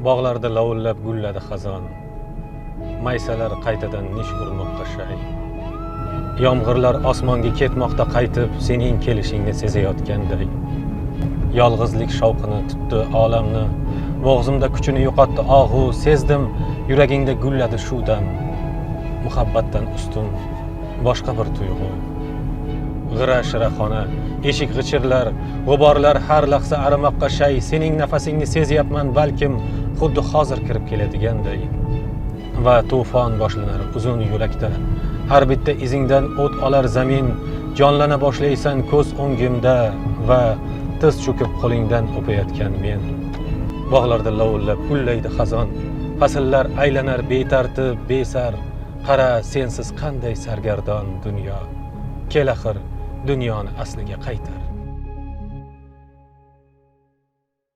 Bog'larda lovullab gulladi xazon, maysalar qaytadan nish urmoqqa shay. Yomg'irlar osmonga ketmoqda qaytib, sening kelishingni sezayotganday. Yolg'izlik shavqini tutdi olamni, bo'g'zimda kuchini yo'qotdi og'u, sezdim yuragingda gulladi shu dam. Muhabbatdan ustun boshqa bir tuyg'u. G'ira-shira xona, eshik g'ichirlar, g'uborlar har lahza arimoqqa shay. Sening nafasingni sezyapman, balkim xuddi hozir kirib keladiganday. Va to'fon boshlanar uzun yo'lakda, har bitta izingdan o't olar zamin. Jonlana boshlaysan ko'z o'ngimda va tiz cho'kib qo'lingdan o'payotgan men. Bog'larda lovullab gullaydi xazon, fasllar aylanar betartib, besar. Qara, sensiz qanday sargardon dunyo. Kel axir dunyoni asliga qaytar.